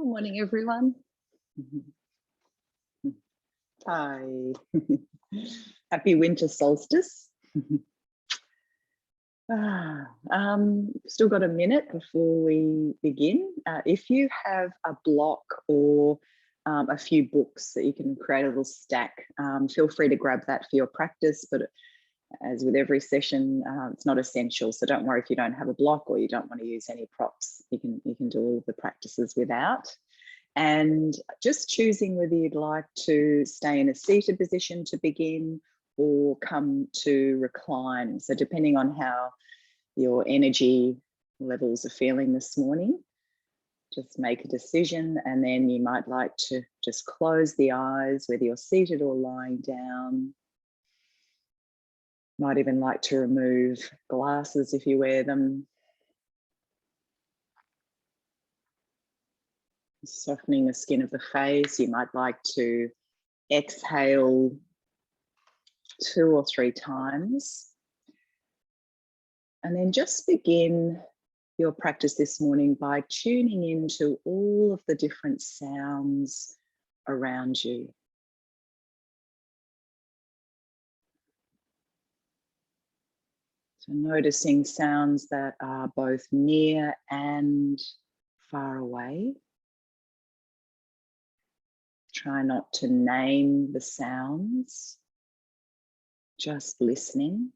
Good morning, everyone. Hi. Happy winter solstice. Still got a minute before we begin. If you have a block or a few books that you can create a little stack, feel free to grab that for your practice. But as with every session, it's not essential. So don't worry if you don't have a block or you don't want to use any props. You can do all the practices without. And just choosing whether you'd like to stay in a seated position to begin or come to recline. So depending on how your energy levels are feeling this morning, just make a decision, and then you might like to just close the eyes, whether you're seated or lying down. Might even like to remove glasses if you wear them. Softening the skin of the face. You might like to exhale 2 or 3 times. And then just begin your practice this morning by tuning into all of the different sounds around you. So noticing sounds that are both near and far away. Try not to name the sounds, just listening.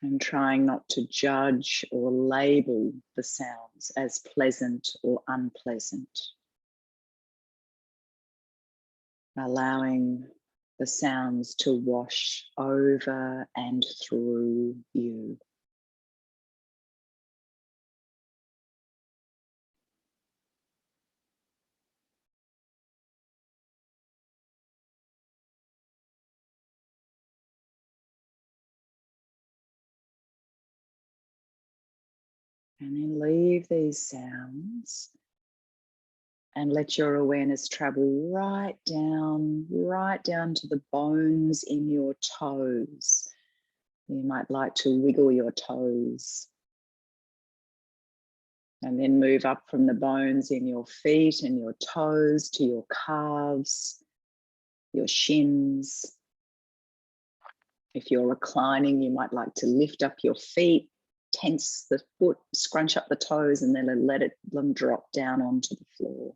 And trying not to judge or label the sounds as pleasant or unpleasant. Allowing the sounds to wash over and through you. And then leave these sounds and let your awareness travel right down to the bones in your toes. You might like to wiggle your toes. And then move up from the bones in your feet and your toes to your calves, your shins. If you're reclining, you might like to lift up your feet, tense the foot, scrunch up the toes, and then let them drop down onto the floor.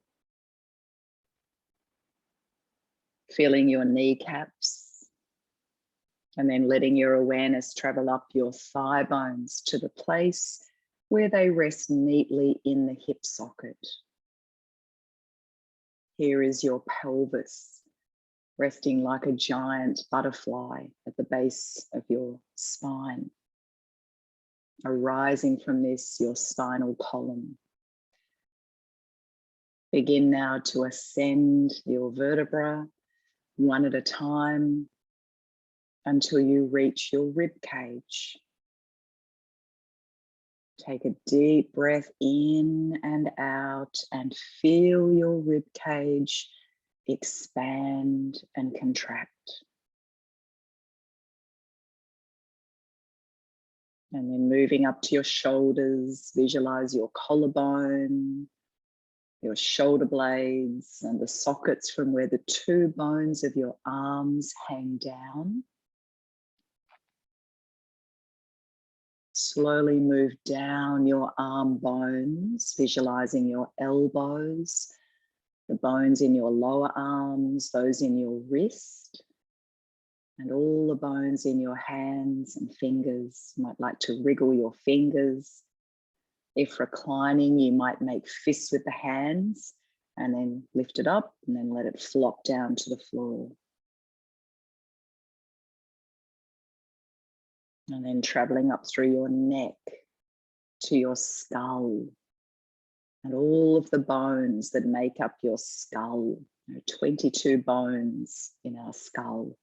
Feeling your kneecaps, and then letting your awareness travel up your thigh bones to the place where they rest neatly in the hip socket. Here is your pelvis, resting like a giant butterfly at the base of your spine. Arising from this, your spinal column. Begin now to ascend your vertebra one at a time until you reach your rib cage. Take a deep breath in and out and feel your rib cage expand and contract. And then moving up to your shoulders, visualize your collarbone, your shoulder blades, and the sockets from where the 2 bones of your arms hang down. Slowly move down your arm bones, visualizing your elbows, the bones in your lower arms, those in your wrist, and all the bones in your hands and fingers. You might like to wriggle your fingers. If reclining, you might make fists with the hands and then lift it up and then let it flop down to the floor. And then traveling up through your neck to your skull and all of the bones that make up your skull. There are 22 bones in our skull.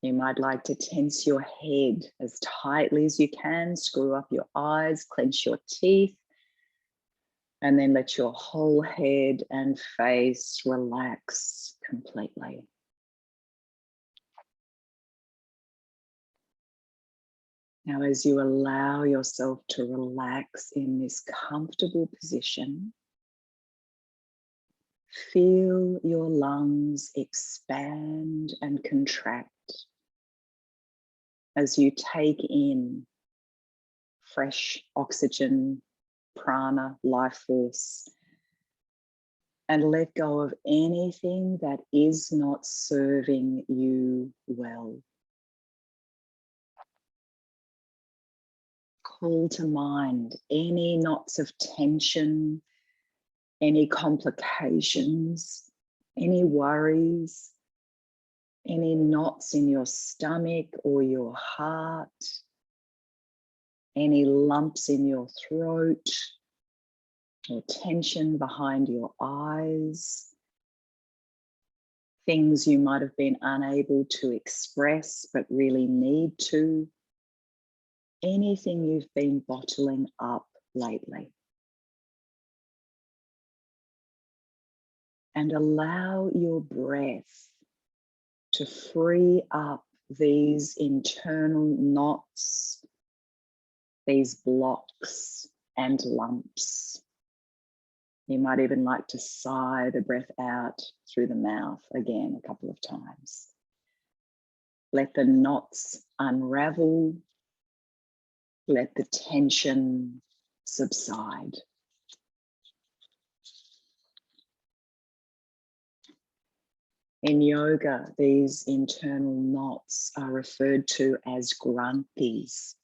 You might like to tense your head as tightly as you can, screw up your eyes, clench your teeth, and then let your whole head and face relax completely. Now, as you allow yourself to relax in this comfortable position, feel your lungs expand and contract as you take in fresh oxygen, prana, life force, and let go of anything that is not serving you well. Call to mind any knots of tension, any complications, any worries, any knots in your stomach or your heart, any lumps in your throat or tension behind your eyes, things you might have been unable to express but really need to, anything you've been bottling up lately. And allow your breath to free up these internal knots, these blocks and lumps. You might even like to sigh the breath out through the mouth again a couple of times. Let the knots unravel. Let the tension subside. In yoga, these internal knots are referred to as granthis,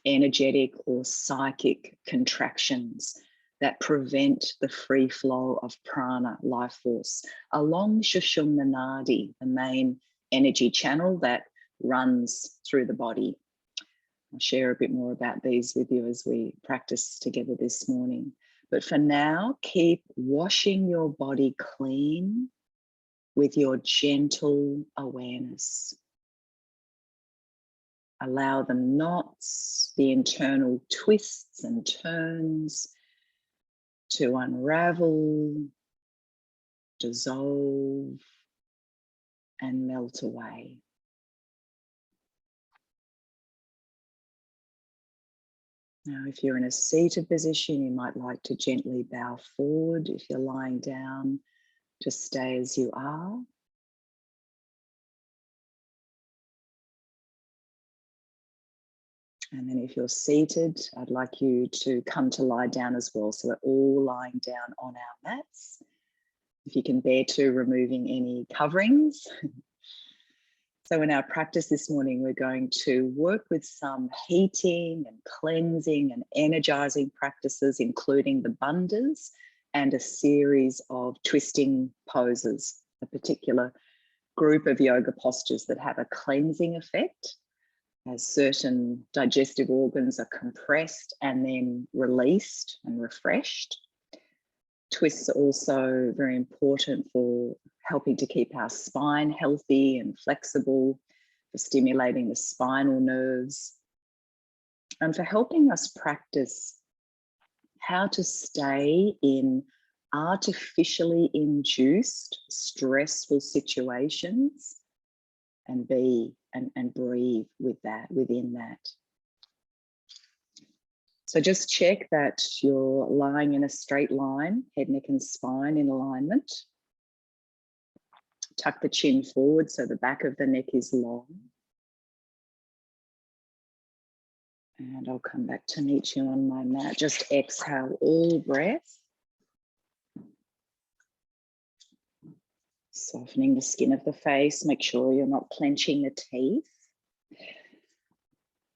energetic or psychic contractions that prevent the free flow of prana, life force, along Sushumna Nadi, the main energy channel that runs through the body. I'll share a bit more about these with you as we practice together this morning. But for now, keep washing your body clean with your gentle awareness. Allow the knots, the internal twists and turns to unravel, dissolve, and melt away. Now, if you're in a seated position, you might like to gently bow forward. If you're lying down, just stay as you are. And then if you're seated, I'd like you to come to lie down as well. So we're all lying down on our mats. If you can bear to, removing any coverings. So in our practice this morning, we're going to work with some heating and cleansing and energizing practices, including the bandhas and a series of twisting poses, a particular group of yoga postures that have a cleansing effect, as certain digestive organs are compressed and then released and refreshed. Twists are also very important for helping to keep our spine healthy and flexible, for stimulating the spinal nerves, and for helping us practice how to stay in artificially induced stressful situations and be and breathe with that, within that. So just check that you're lying in a straight line, head, neck and spine in alignment. Tuck the chin forward so the back of the neck is long. And I'll come back to meet you on my mat. Just exhale all breath. Softening the skin of the face. Make sure you're not clenching the teeth.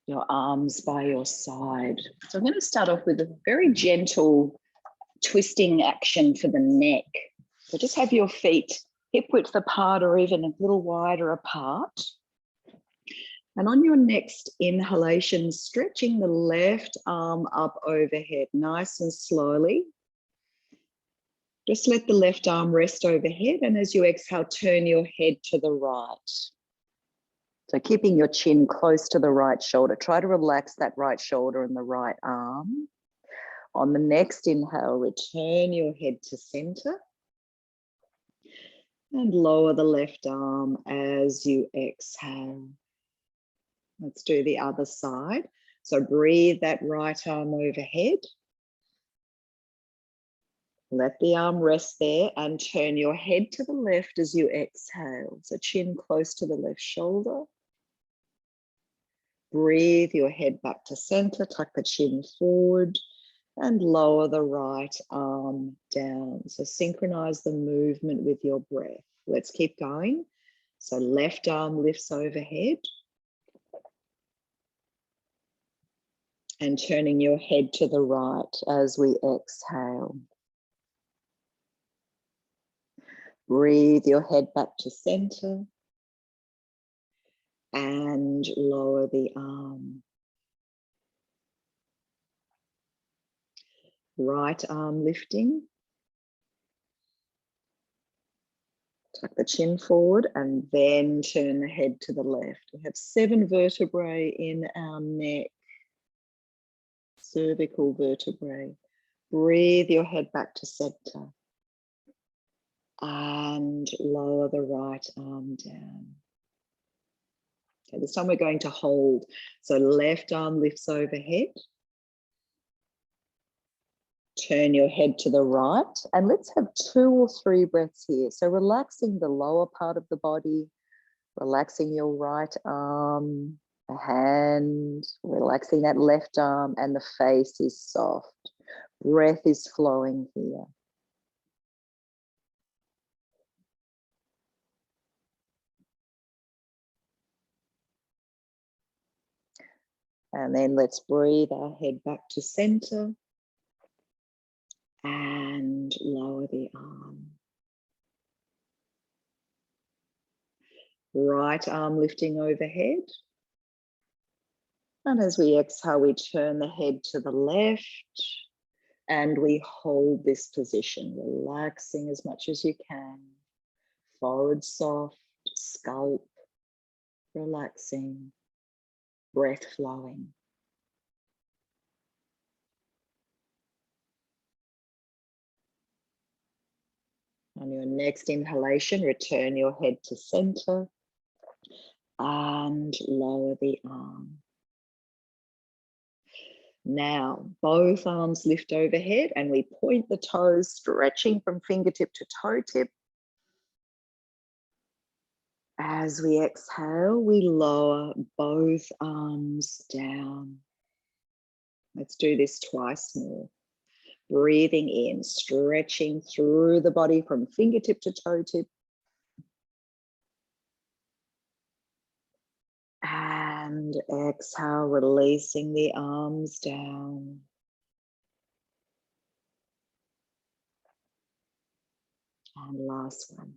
Your arms by your side. So I'm going to start off with a very gentle twisting action for the neck. So just have your feet hip width apart or even a little wider apart. And on your next inhalation, stretching the left arm up overhead, nice and slowly. Just let the left arm rest overhead, and as you exhale, turn your head to the right. So keeping your chin close to the right shoulder, try to relax that right shoulder and the right arm. On the next inhale, return your head to center and lower the left arm as you exhale. Let's do the other side. So breathe that right arm overhead. Let the arm rest there and turn your head to the left as you exhale. So chin close to the left shoulder. Breathe your head back to center, tuck the chin forward and lower the right arm down. So synchronize the movement with your breath. Let's keep going. So left arm lifts overhead. And turning your head to the right as we exhale. Breathe your head back to center. And lower the arm. Right arm lifting. Tuck the chin forward and then turn the head to the left. We have 7 vertebrae in our neck. Cervical vertebrae. Breathe your head back to center. And lower the right arm down. Okay, this time we're going to hold. So left arm lifts overhead. Turn your head to the right. And let's have 2 or 3 breaths here. So relaxing the lower part of the body, relaxing your right arm, the hand, relaxing that left arm, and the face is soft. Breath is flowing here. And then let's breathe our head back to center and lower the arm. Right arm lifting overhead. And as we exhale, we turn the head to the left and we hold this position, relaxing as much as you can. Forehead soft, scalp relaxing, breath flowing. On your next inhalation, return your head to center and lower the arm. Now, both arms lift overhead and we point the toes, stretching from fingertip to toe tip. As we exhale, we lower both arms down. Let's do this twice more. Breathing in, stretching through the body from fingertip to toe tip. And exhale, releasing the arms down. And last one.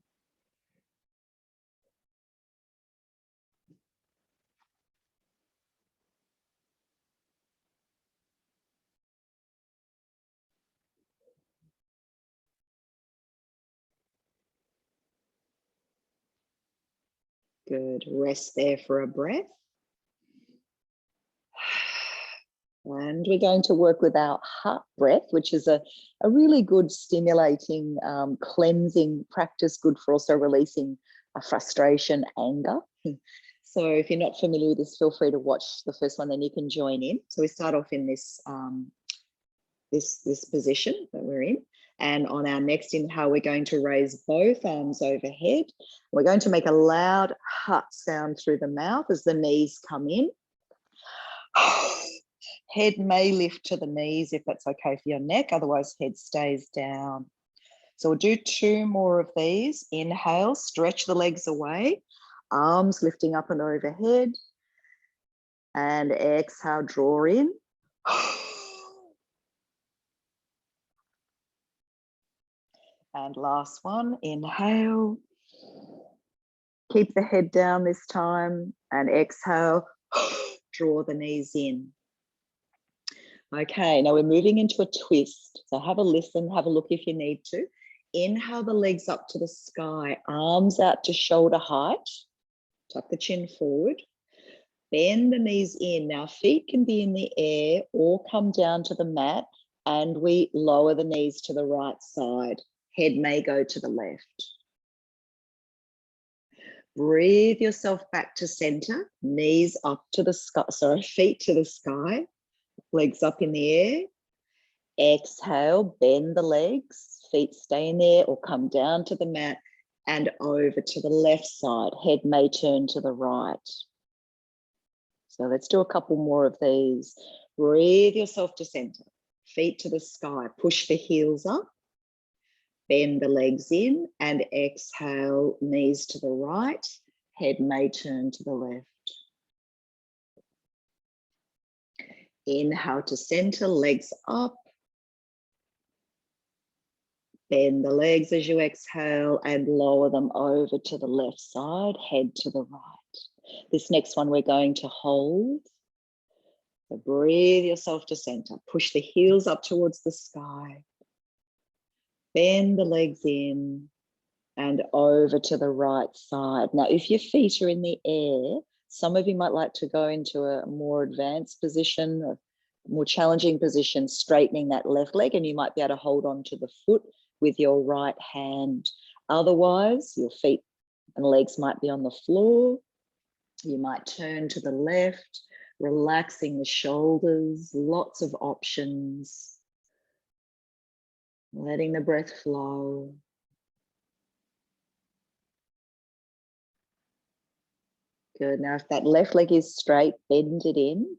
Good, rest there for a breath. And we're going to work with our heart breath, which is a really good stimulating, cleansing practice, good for also releasing frustration, anger. So if you're not familiar with this, feel free to watch the first one, then you can join in. So we start off in this, this position that we're in. And on our next inhale, we're going to raise both arms overhead. We're going to make a loud hut sound through the mouth as the knees come in. Head may lift to the knees if that's okay for your neck, otherwise head stays down. So we'll do 2 more of these. Inhale, stretch the legs away, arms lifting up and overhead. And exhale, draw in. And last one, inhale. Keep the head down this time and exhale, draw the knees in. Okay, now we're moving into a twist. So have a listen, have a look if you need to. Inhale the legs up to the sky, arms out to shoulder height. Tuck the chin forward. Bend the knees in. Now feet can be in the air or come down to the mat, and we lower the knees to the right side. Head may go to the left. Breathe yourself back to center, knees up to the sky, sorry, feet to the sky, legs up in the air. Exhale, bend the legs, feet stay in there or come down to the mat and over to the left side. Head may turn to the right. So let's do a couple more of these. Breathe yourself to center, feet to the sky, push the heels up, bend the legs in and exhale, knees to the right, head may turn to the left. Inhale to center, legs up. Bend the legs as you exhale and lower them over to the left side, head to the right. This next one we're going to hold. So breathe yourself to center. Push the heels up towards the sky. Bend the legs in and over to the right side. Now, if your feet are in the air, some of you might like to go into a more advanced position, a more challenging position, straightening that left leg, and you might be able to hold on to the foot with your right hand. Otherwise, your feet and legs might be on the floor. You might turn to the left, relaxing the shoulders, lots of options. Letting the breath flow. Good. Now, if that left leg is straight, bend it in.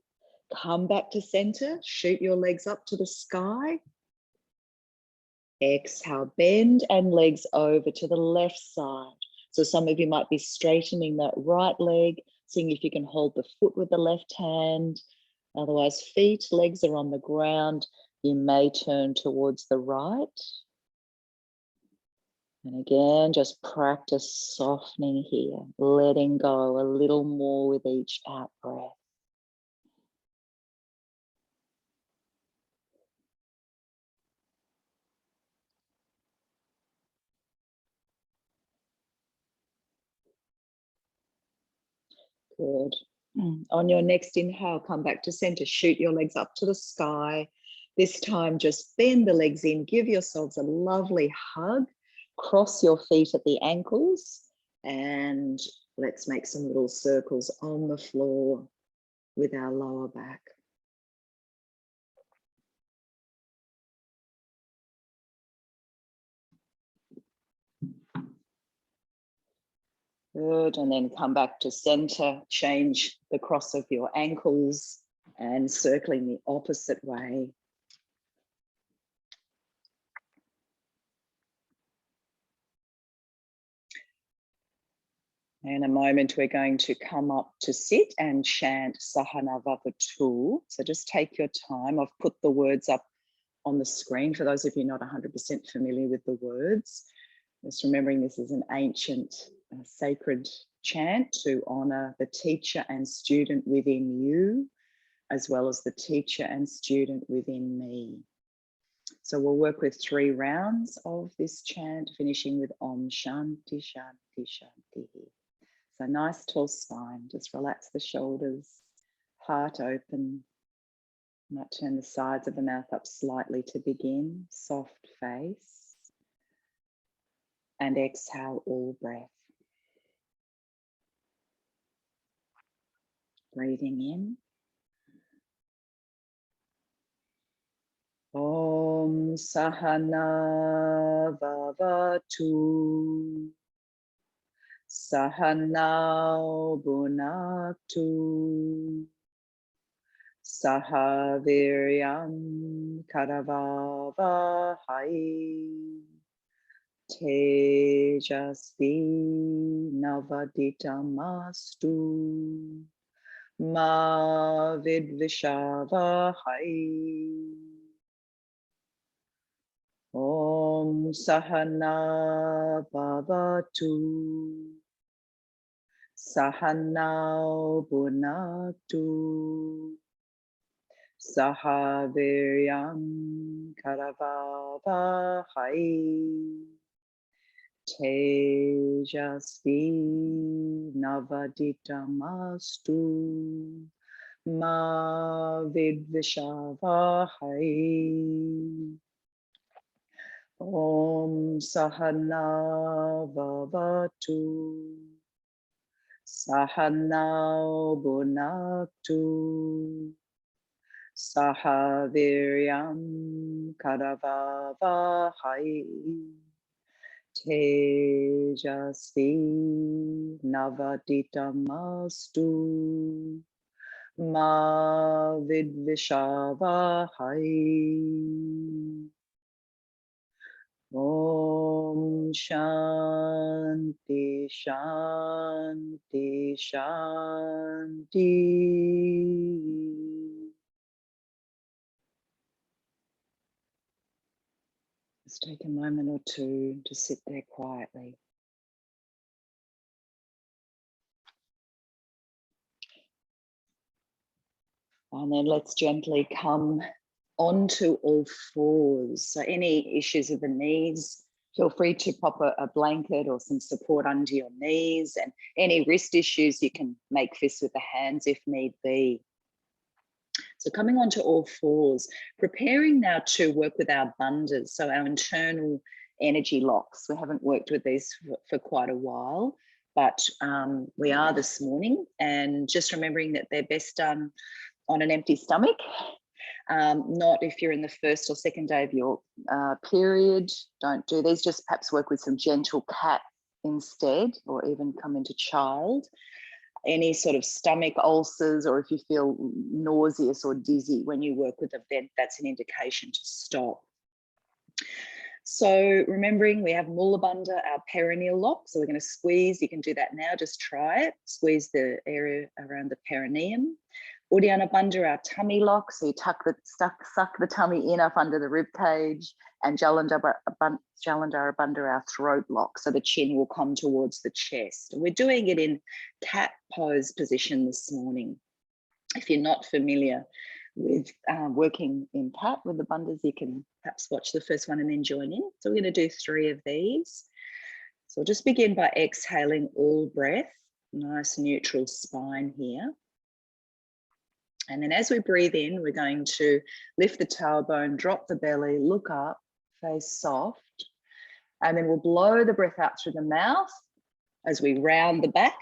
Come back to center, shoot your legs up to the sky. Exhale, bend and legs over to the left side. So some of you might be straightening that right leg, seeing if you can hold the foot with the left hand. Otherwise, feet, legs are on the ground. You may turn towards the right. And again, just practice softening here, letting go a little more with each out breath. Good. On your next inhale, come back to center. Shoot your legs up to the sky. This time, just bend the legs in. Give yourselves a lovely hug. Cross your feet at the ankles. And let's make some little circles on the floor with our lower back. Good, and then come back to center, change the cross of your ankles and circling the opposite way. In a moment, we're going to come up to sit and chant Sahana Vavatu. So just take your time. I've put the words up on the screen for those of you not 100% familiar with the words. Just remembering this is an ancient sacred chant to honor the teacher and student within you, as well as the teacher and student within me. So we'll work with 3 rounds of this chant, finishing with Om Shanti Shanti Shanti. So nice tall spine, just relax the shoulders, heart open. Might turn the sides of the mouth up slightly to begin, soft face. And exhale all breath. Breathing in. Om Sahana Vavatu. Sahanao Bhunaktu. Sahaviryam Karavavahai. Tejasvi Navaditamastu. Ma Vidvishavahai. Om Sahana Bhavatu. Sahanao Bhunaktu. Sahaviryam Karavavahai. Tejasvi Navaditamastu. Ma Vidvishavahai. Om Sahana Vavatu. Sahanau Bunaktu Sahaviryam Karavavahai Tejasvi Navaditamastu Ma Vidvishavahai. Om Shanti Shanti Shanti. Just take a moment or two to sit there quietly. And then let's gently come onto all fours. So any issues with the knees, feel free to pop a blanket or some support under your knees, and any wrist issues, you can make fists with the hands if need be. So coming onto all fours, preparing now to work with our bandhas, so our internal energy locks. We haven't worked with these for quite a while, but we are this morning, and just remembering that they're best done on an empty stomach. Not if you're in the first or second day of your period. Don't do these. Just perhaps work with some gentle cat instead, or even come into child. Any sort of stomach ulcers, or if you feel nauseous or dizzy when you work with a vent, that's an indication to stop. So remembering we have Mula Bandha, our perineal lock. So we're going to squeeze. You can do that now. Just try it. Squeeze the area around the perineum. Uddiyana Bandha, our tummy lock. So you suck the tummy in up under the rib cage, and Jalandhara Bandha, our throat lock. So the chin will come towards the chest. We're doing it in cat pose position this morning. If you're not familiar with working in cat with the bandhas, you can perhaps watch the first one and then join in. So we're going to do 3 of these. So we'll just begin by exhaling all breath, nice neutral spine here. And then as we breathe in, we're going to lift the tailbone, drop the belly, look up, face soft. And then we'll blow the breath out through the mouth as we round the back.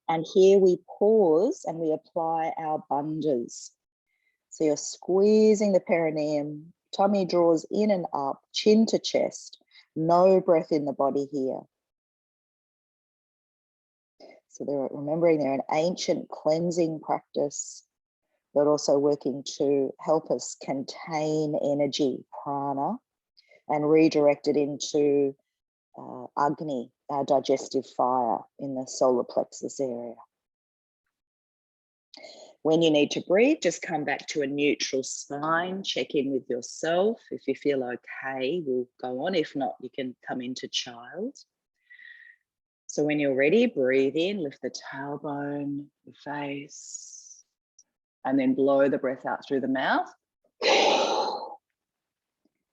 And here we pause and we apply our bandhas. So you're squeezing the perineum, tummy draws in and up, chin to chest, no breath in the body here. So remembering they're an ancient cleansing practice, but also working to help us contain energy, prana, and redirect it into Agni, our digestive fire in the solar plexus area. When you need to breathe, just come back to a neutral spine, check in with yourself. If you feel okay, we'll go on. If not, you can come into child. So when you're ready, breathe in, lift the tailbone, the face, and then blow the breath out through the mouth.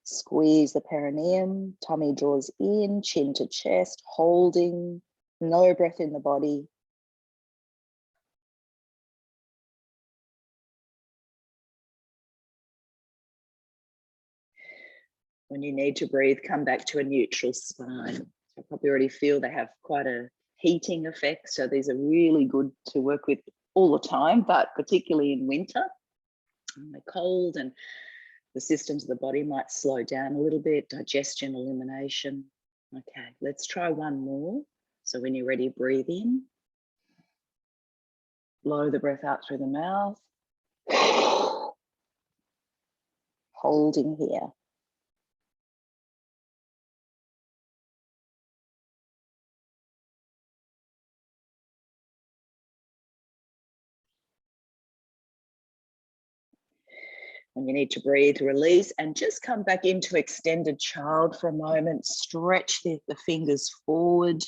Squeeze the perineum, tummy draws in, chin to chest, holding, no breath in the body. When you need to breathe, come back to a neutral spine. I probably already feel they have quite a heating effect. So these are really good to work with all the time, but particularly in winter. When they're cold and the systems of the body might slow down a little bit, digestion, elimination. Okay, let's try one more. So when you're ready, breathe in. Blow the breath out through the mouth. Holding here. When you need to breathe, release, and just come back into extended child for a moment. Stretch the fingers forward,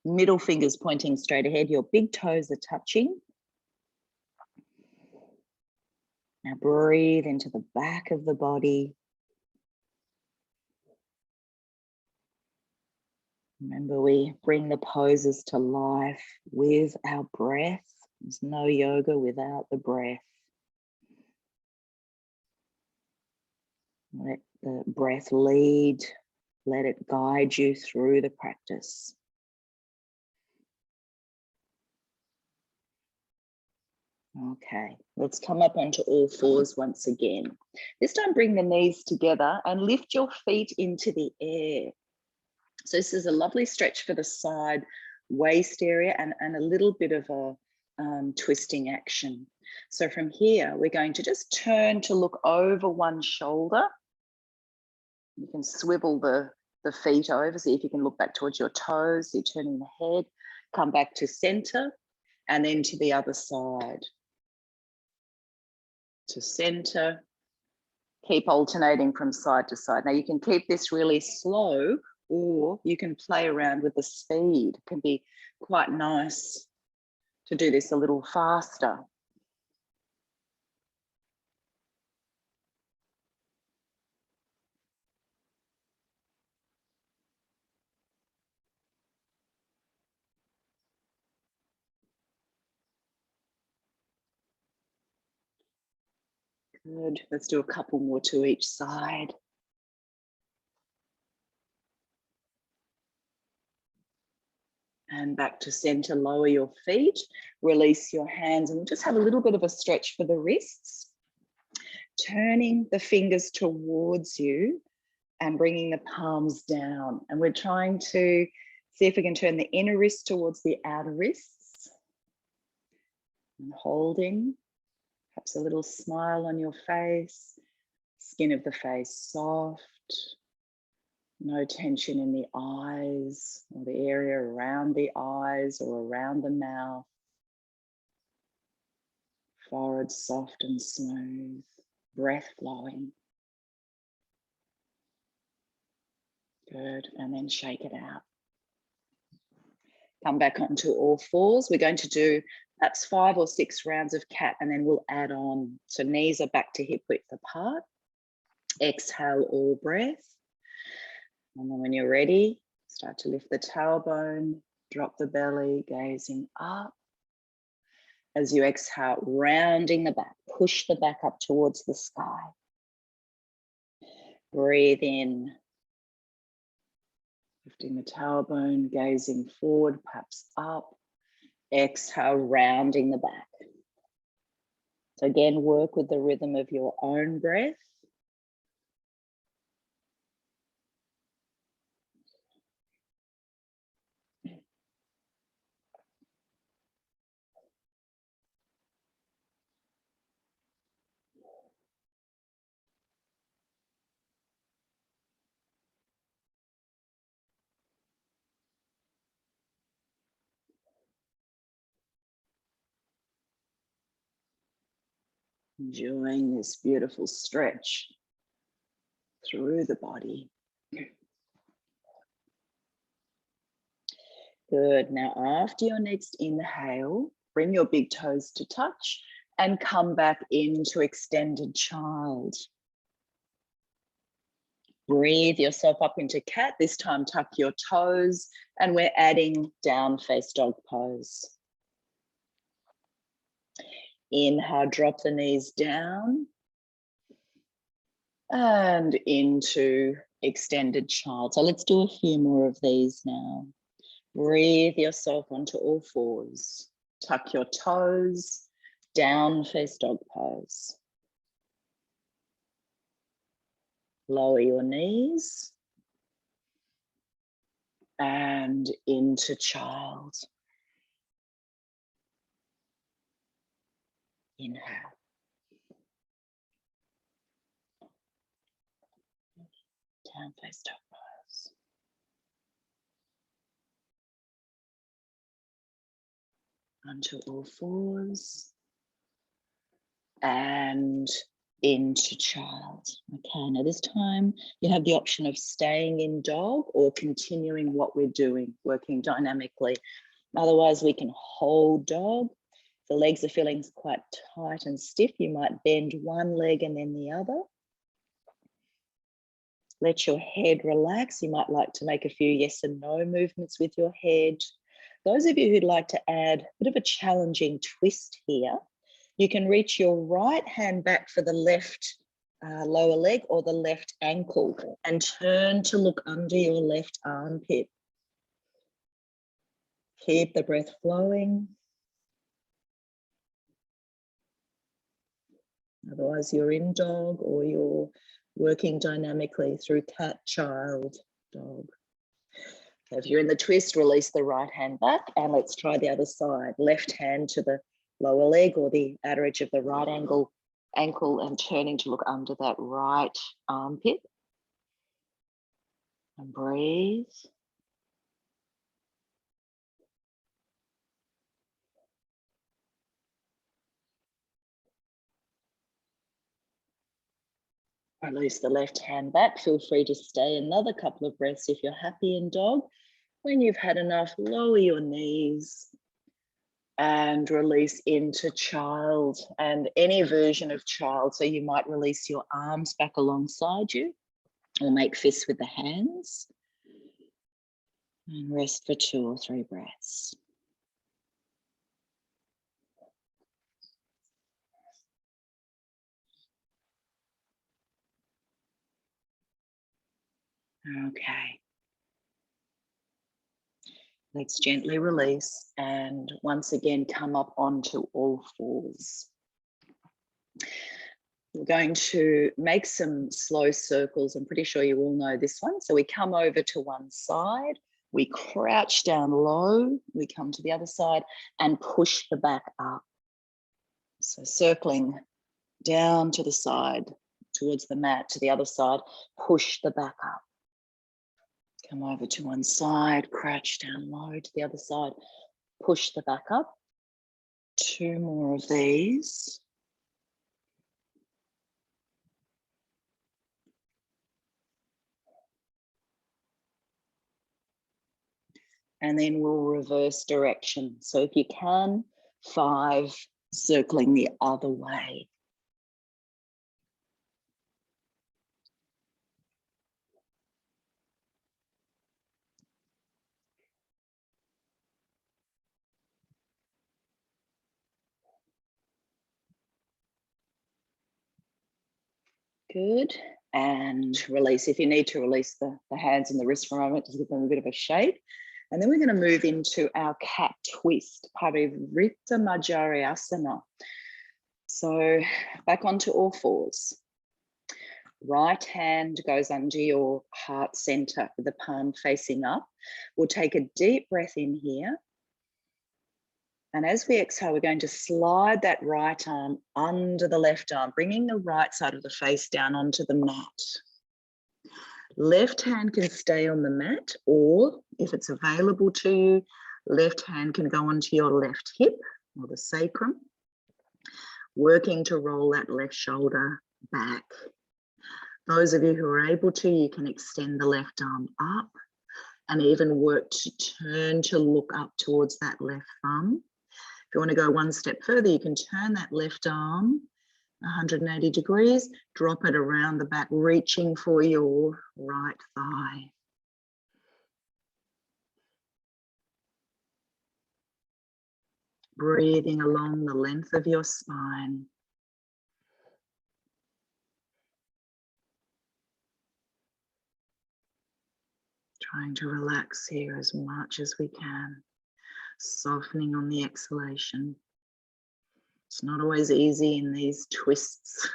middle fingers pointing straight ahead. Your big toes are touching. Now breathe into the back of the body. Remember, we bring the poses to life with our breath. There's no yoga without the breath. Let the breath lead. Let it guide you through the practice. Okay, let's come up onto all fours once again. This time bring the knees together and lift your feet into the air. So this is a lovely stretch for the side waist area and a little bit of a twisting action. So from here, we're going to just turn to look over one shoulder. You can swivel the feet over, see if you can look back towards your toes. You're turning the head, come back to center, and then to the other side. To center, keep alternating from side to side. Now you can keep this really slow, or you can play around with the speed. It can be quite nice to do this a little faster. Good, let's do a couple more to each side. And back to center, lower your feet, release your hands, and just have a little bit of a stretch for the wrists. Turning the fingers towards you and bringing the palms down. And we're trying to see if we can turn the inner wrist towards the outer wrists. And holding, perhaps a little smile on your face, skin of the face soft. No tension in the eyes or the area around the eyes or around the mouth. Forehead soft and smooth, breath flowing. Good, and then shake it out. Come back onto all fours. We're going to do perhaps 5 or 6 rounds of cat, and then we'll add on. So knees are back to hip width apart. Exhale all breath. And then when you're ready, start to lift the tailbone, drop the belly, gazing up. As you exhale, rounding the back, push the back up towards the sky. Breathe in, lifting the tailbone, gazing forward, perhaps up. Exhale, rounding the back. So again, work with the rhythm of your own breath. Enjoying this beautiful stretch through the body. Good. Now, after your next inhale, bring your big toes to touch and come back into extended child. Breathe yourself up into cat. This time, tuck your toes, and we're adding down face dog pose. Inhale, drop the knees down and into extended child. So let's do a few more of these now. Breathe yourself onto all fours. Tuck your toes, down face dog pose. Lower your knees and into child. Inhale. Down face dog pose. Onto all fours and into child. Okay, now this time you have the option of staying in dog or continuing what we're doing, working dynamically. Otherwise, we can hold dog. If the legs are feeling quite tight and stiff, you might bend one leg and then the other. Let your head relax. You might like to make a few yes and no movements with your head. Those of you who'd like to add a bit of a challenging twist here, you can reach your right hand back for the left lower leg or the left ankle and turn to look under your left armpit. Keep the breath flowing. Otherwise, you're in dog or you're working dynamically through cat, child, dog. So if you're in the twist, release the right hand back, and let's try the other side. Left hand to the lower leg or the outer edge of the right ankle, and turning to look under that right armpit. And breathe. Release the left hand back. Feel free to stay another couple of breaths if you're happy in dog. When you've had enough, lower your knees and release into child and any version of child. So you might release your arms back alongside you or make fists with the hands. And rest for 2 or 3 breaths. Okay. Let's gently release and once again come up onto all fours. We're going to make some slow circles. I'm pretty sure you all know this one. So we come over to one side, we crouch down low, we come to the other side and push the back up. So circling down to the side, towards the mat, to the other side, push the back up. Come over to one side, crouch down low to the other side, push the back up. 2 more of these. And then we'll reverse direction. So if you can, 5, circling the other way. Good. And release. If you need to release the hands and the wrist for a moment, just give them a bit of a shake. And then we're going to move into our cat twist, Parivrtta Majjariasana. So back onto all fours. Right hand goes under your heart center with the palm facing up. We'll take a deep breath in here. And as we exhale, we're going to slide that right arm under the left arm, bringing the right side of the face down onto the mat. Left hand can stay on the mat, or if it's available to you, left hand can go onto your left hip or the sacrum, working to roll that left shoulder back. Those of you who are able to, you can extend the left arm up and even work to turn to look up towards that left thumb. If you want to go one step further, you can turn that left arm 180 degrees, drop it around the back, reaching for your right thigh. Breathing along the length of your spine. Trying to relax here as much as we can, softening on the exhalation. It's not always easy in these twists.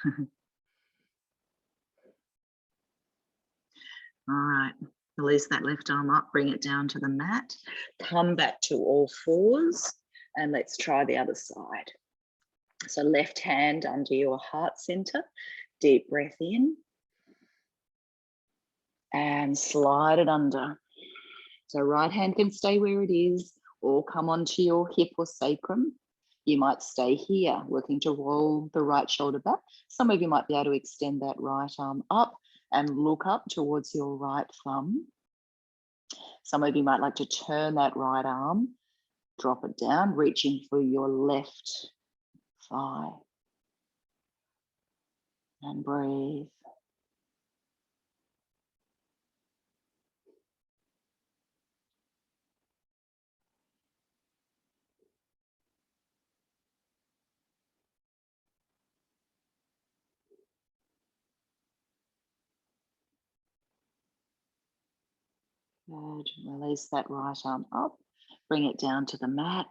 All right, release that left arm up, bring it down to the mat, come back to all fours, and let's try the other side. So left hand under your heart center, deep breath in, and slide it under. So right hand can stay where it is or come onto your hip or sacrum. You might stay here, working to roll the right shoulder back. Some of you might be able to extend that right arm up and look up towards your right thumb. Some of you might like to turn that right arm, drop it down, reaching for your left thigh. And breathe. Good. Release that right arm up, bring it down to the mat.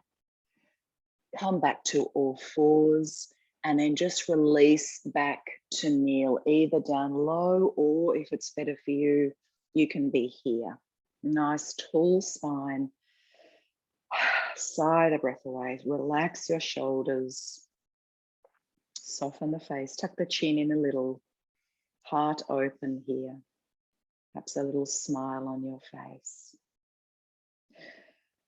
Come back to all fours And then just release back to kneel, either down low, or if it's better for you, you can be here. Nice tall spine. Sigh the breath away. Relax your shoulders. Soften the face. Tuck the chin in a little. Heart open here. Perhaps a little smile on your face.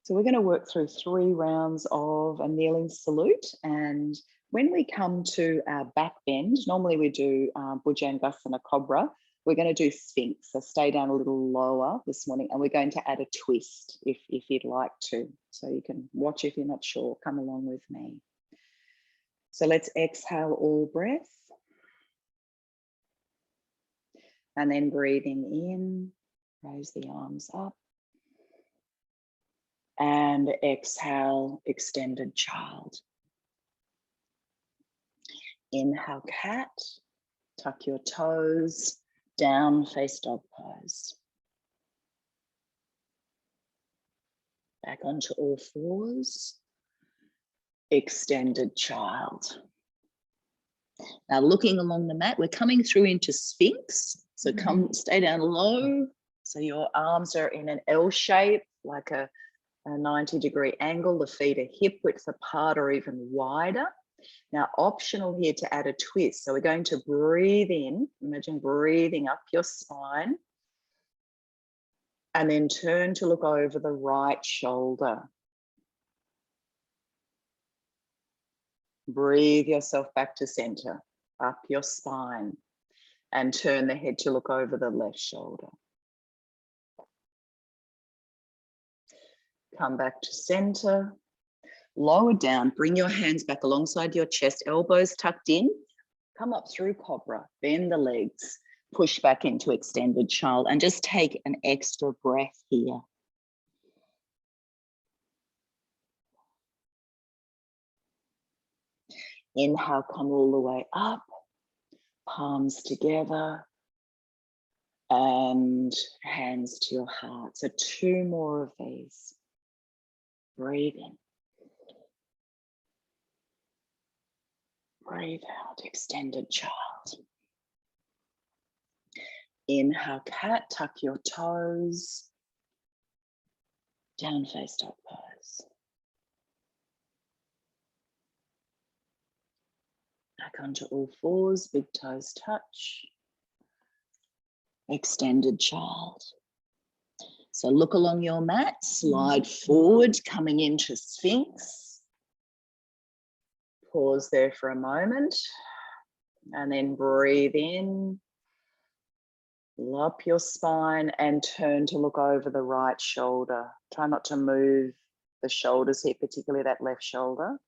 So we're going to work through 3 rounds of a kneeling salute. And when we come to our back bend, normally we do Bhujangasana Cobra. We're going to do Sphinx. So stay down a little lower this morning, and we're going to add a twist if you'd like to. So you can watch if you're not sure. Come along with me. So let's exhale all breath. And then breathing in, raise the arms up. And exhale, extended child. Inhale, cat. Tuck your toes, down, face dog pose. Back onto all fours. Extended child. Now looking along the mat, we're coming through into Sphinx. So stay down low. So your arms are in an L shape, like a 90-degree angle. The feet are hip width apart or even wider. Now, optional here to add a twist. So we're going to breathe in. Imagine breathing up your spine. And then turn to look over the right shoulder. Breathe yourself back to center, up your spine, and turn the head to look over the left shoulder. Come back to center, lower down, bring your hands back alongside your chest, elbows tucked in, come up through Cobra, bend the legs, push back into extended child, and just take an extra breath here. Inhale, come all the way up, palms together, and hands to your heart. So 2 more of these. Breathe in. Breathe out, extended child. Inhale, cat, tuck your toes. Down face dog pose. Back onto all fours, big toes touch. Extended child. So look along your mat, slide forward, coming into Sphinx. Pause there for a moment, and then breathe in. Up your spine and turn to look over the right shoulder. Try not to move the shoulders here, particularly that left shoulder.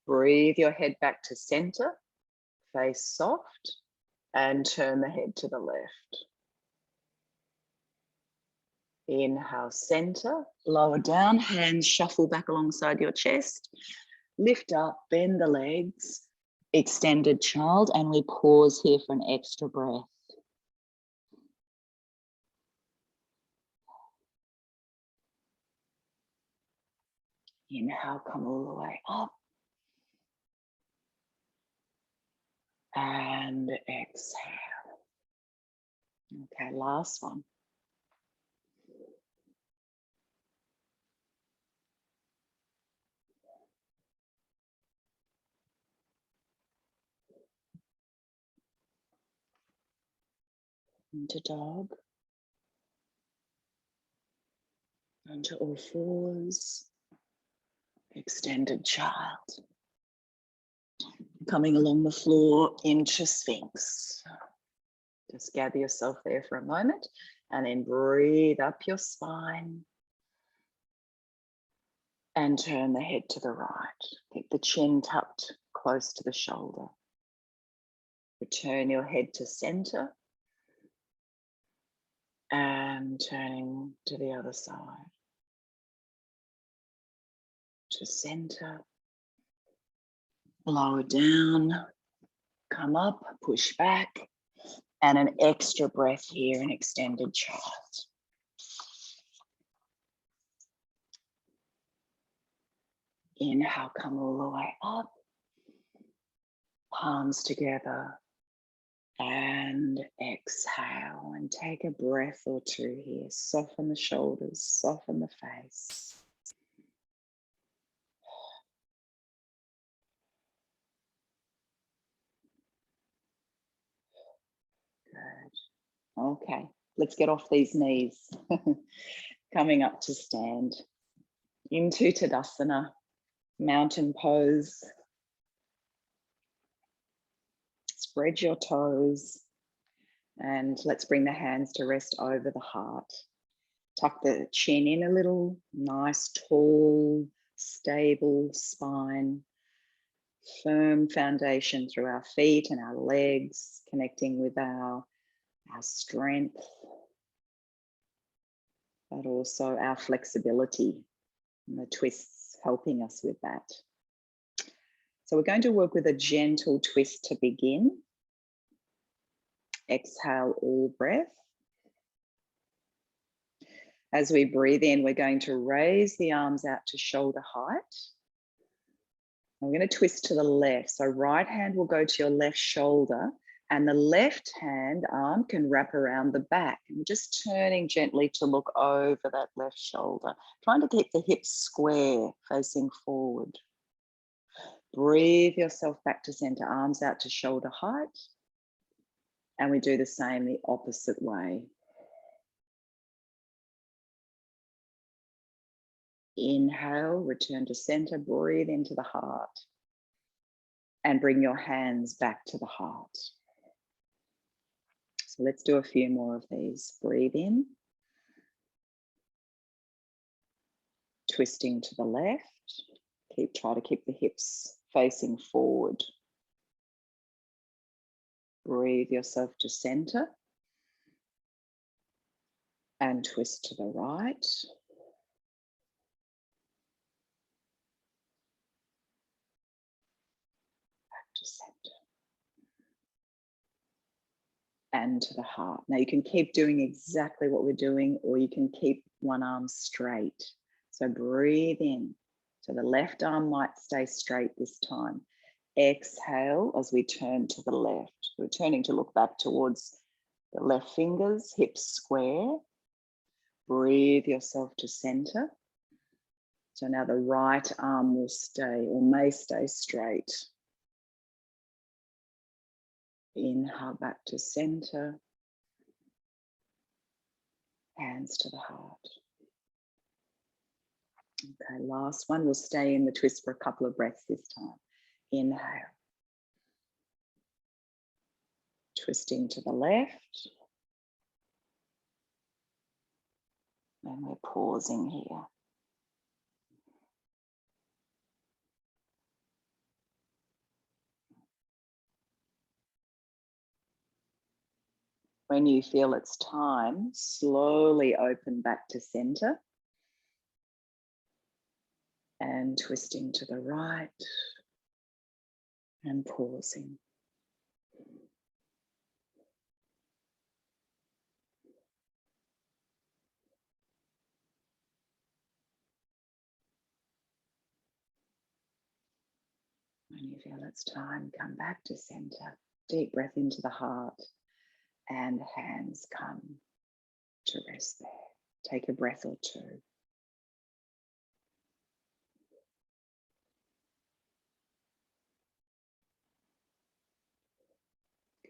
Breathe your head back to center, face soft, and turn the head to the left. Inhale, center, lower down, hands shuffle back alongside your chest. Lift up, bend the legs, extended child, and we pause here for an extra breath. Inhale, come all the way up. And exhale. Okay, last one. Into dog. Onto all fours. Extended child. Coming along the floor into Sphinx. Just gather yourself there for a moment and then breathe up your spine and turn the head to the right. Keep the chin tucked close to the shoulder. Return your head to center and turning to the other side. To center. Lower down, come up, push back, and an extra breath here in extended child. Inhale, come all the way up. Palms together and exhale, and take a breath or two here. Soften the shoulders, soften the face. Good. Okay, let's get off these knees. Coming up to stand into Tadasana, mountain pose. Spread your toes and let's bring the hands to rest over the heart. Tuck the chin in a little, nice, tall, stable spine. Firm foundation through our feet and our legs, connecting with our strength, but also our flexibility, and the twists helping us with that. So we're going to work with a gentle twist to begin. Exhale all breath. As we breathe in, we're going to raise the arms out to shoulder height. We're going to twist to the left. So right hand will go to your left shoulder and the left hand arm can wrap around the back. And just turning gently to look over that left shoulder, trying to keep the hips square, facing forward. Breathe yourself back to center, arms out to shoulder height. And we do the same the opposite way. Inhale, return to center, breathe into the heart. And bring your hands back to the heart. So let's do a few more of these. Breathe in. Twisting to the left. Try to keep the hips facing forward. Breathe yourself to center. And twist to the right. Back to center. And to the heart. Now you can keep doing exactly what we're doing, or you can keep one arm straight. So breathe in. So the left arm might stay straight this time. Exhale as we turn to the left. We're turning to look back towards the left fingers, hips square. Breathe yourself to center. So now the right arm will stay or may stay straight. Inhale back to center. Hands to the heart. Okay, last one. We'll stay in the twist for a couple of breaths this time. Inhale. Twisting to the left. And we're pausing here. When you feel it's time, slowly open back to center. And twisting to the right. And pausing. When you feel it's time, come back to center. Deep breath into the heart. And hands come to rest there. Take a breath or two.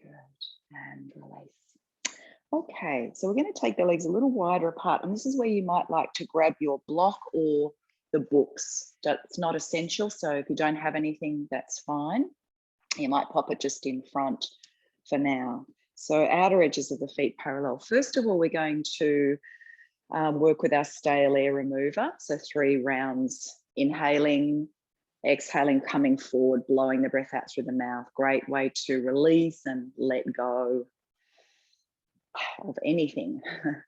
Good, and release. Okay, so we're going to take the legs a little wider apart, and this is where you might like to grab your block or the books. It's not essential, so if you don't have anything, that's fine. You might pop it just in front for now. So outer edges of the feet parallel. First of all, we're going to work with our stale air remover. So 3 rounds, inhaling, exhaling, coming forward, blowing the breath out through the mouth. Great way to release and let go of anything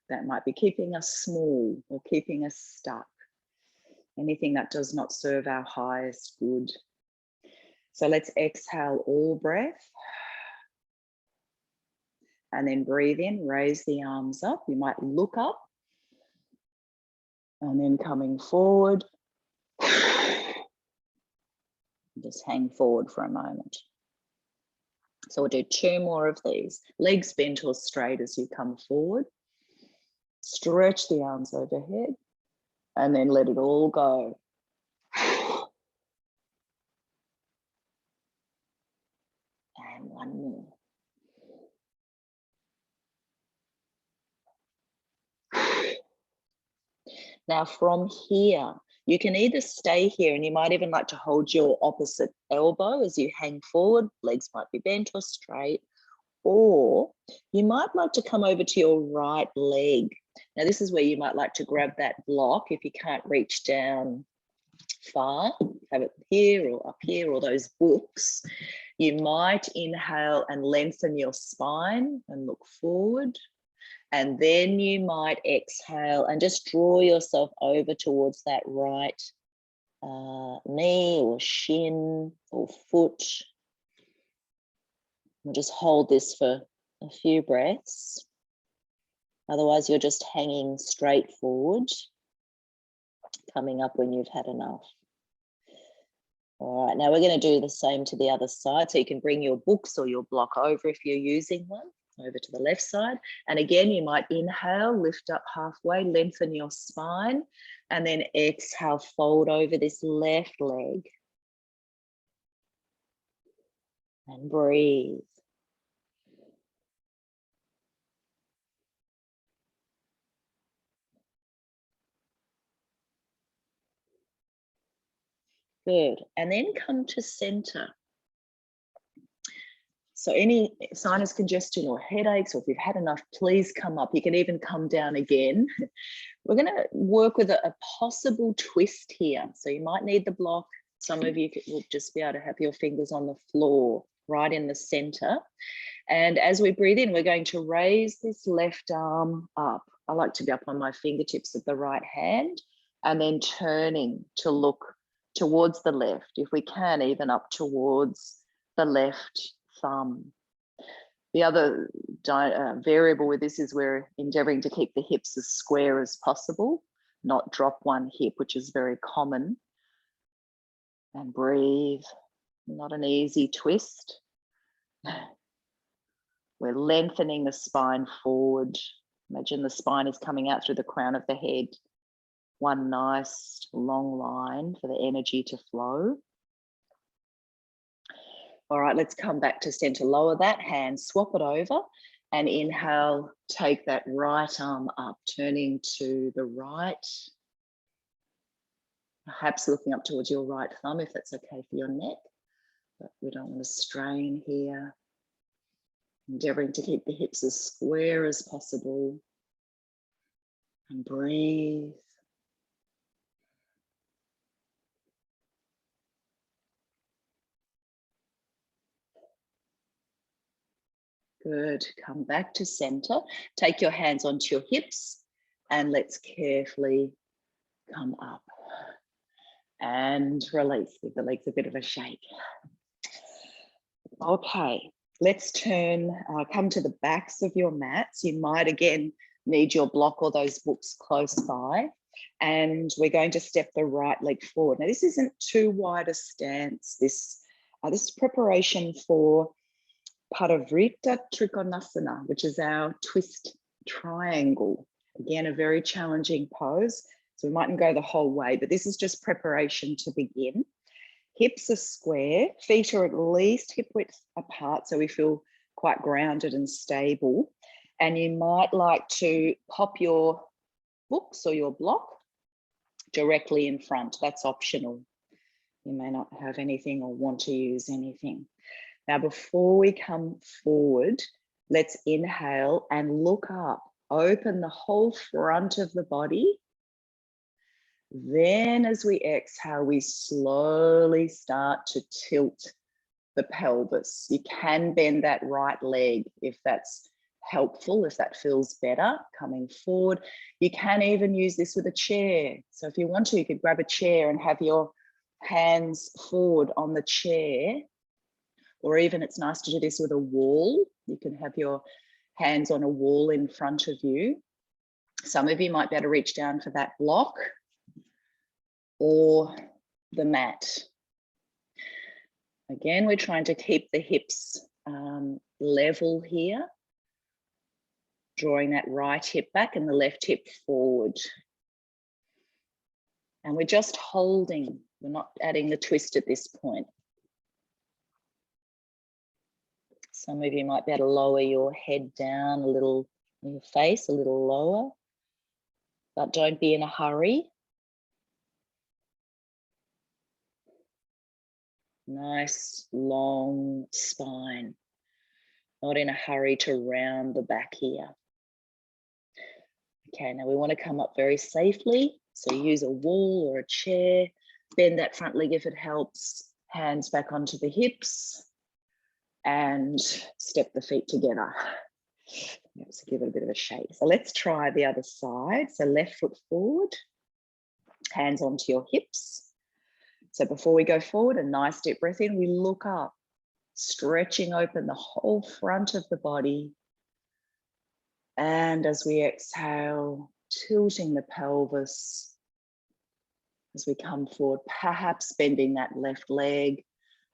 that might be keeping us small or keeping us stuck. Anything that does not serve our highest good. So let's exhale all breath. And then breathe in, raise the arms up. You might look up. And then coming forward. Just hang forward for a moment. So we'll do 2 more of these. Legs bent or straight as you come forward. Stretch the arms overhead and then let it all go. And 1 more. Now from here, you can either stay here, and you might even like to hold your opposite elbow as you hang forward. Legs might be bent or straight, or you might like to come over to your right leg. Now this is where you might like to grab that block if you can't reach down far, have it here or up here, or those books. You might inhale and lengthen your spine and look forward. And then you might exhale and just draw yourself over towards that right knee or shin or foot. We'll just hold this for a few breaths. Otherwise, you're just hanging straight forward, coming up when you've had enough. All right, now we're going to do the same to the other side. So you can bring your books or your block over if you're using one, over to the left side. And again, you might inhale, lift up halfway, lengthen your spine, and then exhale, fold over this left leg. And breathe. Good. And then come to center. So any sinus congestion or headaches, or if you've had enough, please come up. You can even come down again. We're going to work with a possible twist here. So you might need the block. Some of you will just be able to have your fingers on the floor, right in the center. And as we breathe in, we're going to raise this left arm up. I like to be up on my fingertips of the right hand, and then turning to look towards the left, if we can, even up towards the left thumb. The other variable with this is we're endeavoring to keep the hips as square as possible, not drop one hip, which is very common. And breathe, not an easy twist. We're lengthening the spine forward. Imagine the spine is coming out through the crown of the head. One nice long line for the energy to flow. All right, let's come back to center. Lower that hand, swap it over, and inhale, take that right arm up, turning to the right. Perhaps looking up towards your right thumb if that's okay for your neck, but we don't want to strain here. Endeavoring to keep the hips as square as possible. And breathe. Good, come back to center. Take your hands onto your hips and let's carefully come up and release. Give the legs a bit of a shake. Okay, let's turn, come to the backs of your mats. You might again need your block or those books close by. And we're going to step the right leg forward. Now, this isn't too wide a stance. This is preparation for Parivrtta Trikonasana, which is our twist triangle. Again, a very challenging pose. So we mightn't go the whole way, but this is just preparation to begin. Hips are square, feet are at least hip width apart, so we feel quite grounded and stable. And you might like to pop your books or your block directly in front. That's optional. You may not have anything or want to use anything. Now, before we come forward, let's inhale and look up. Open the whole front of the body. Then as we exhale, we slowly start to tilt the pelvis. You can bend that right leg if that's helpful, if that feels better, coming forward. You can even use this with a chair. So if you want to, you could grab a chair and have your hands forward on the chair. Or even it's nice to do this with a wall. You can have your hands on a wall in front of you. Some of you might be able to reach down for that block or the mat. Again, we're trying to keep the hips level here, drawing that right hip back and the left hip forward. And we're just holding, we're not adding the twist at this point. Some of you might be able to lower your head down a little, your face a little lower, but don't be in a hurry. Nice long spine. Not in a hurry to round the back here. Okay, now we want to come up very safely. So use a wall or a chair. Bend that front leg if it helps. Hands back onto the hips. And step the feet together. Let's give it a bit of a shake. So let's try the other side. So left foot forward. Hands onto your hips. So before we go forward, a nice deep breath in. We look up. Stretching open the whole front of the body. And as we exhale, tilting the pelvis as we come forward, perhaps bending that left leg.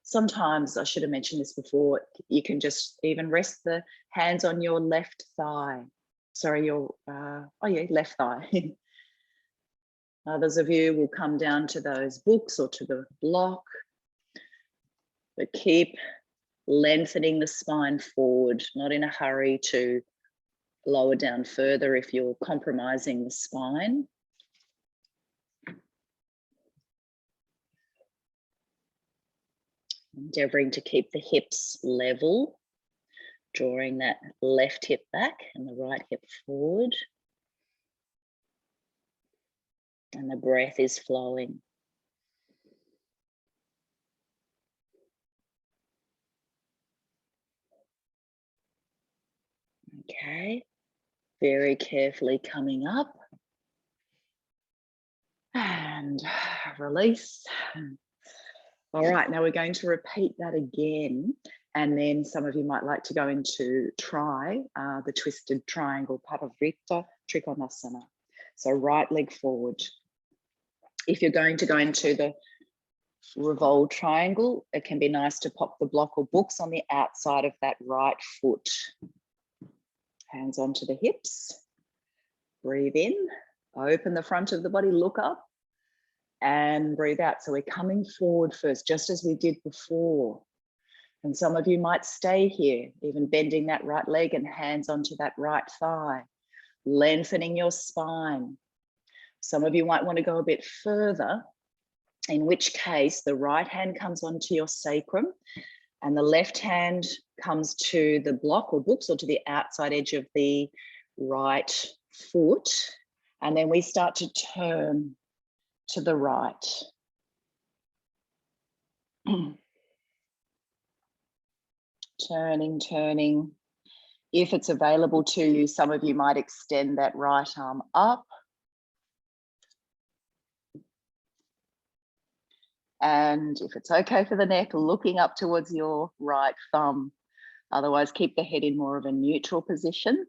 Sometimes, I should have mentioned this before, you can just even rest the hands on your left thigh. Sorry, your, left thigh. Others of you will come down to those books or to the block, but keep lengthening the spine forward, not in a hurry to lower down further if you're compromising the spine. Endeavouring to keep the hips level, drawing that left hip back and the right hip forward. And the breath is flowing. Okay, very carefully coming up and release. All right, now we're going to repeat that again. And then some of you might like to go into the twisted triangle, Parivrtta Trikonasana. So right leg forward. If you're going to go into the revolved triangle, it can be nice to pop the block or books on the outside of that right foot. Hands onto the hips. Breathe in, open the front of the body, look up and breathe out. So we're coming forward first, just as we did before. And some of you might stay here, even bending that right leg and hands onto that right thigh, lengthening your spine. Some of you might want to go a bit further, in which case the right hand comes onto your sacrum and the left hand comes to the block or books or to the outside edge of the right foot. And then we start to turn to the right. Turning. If it's available to you, some of you might extend that right arm up. And if it's okay for the neck, looking up towards your right thumb. Otherwise, keep the head in more of a neutral position.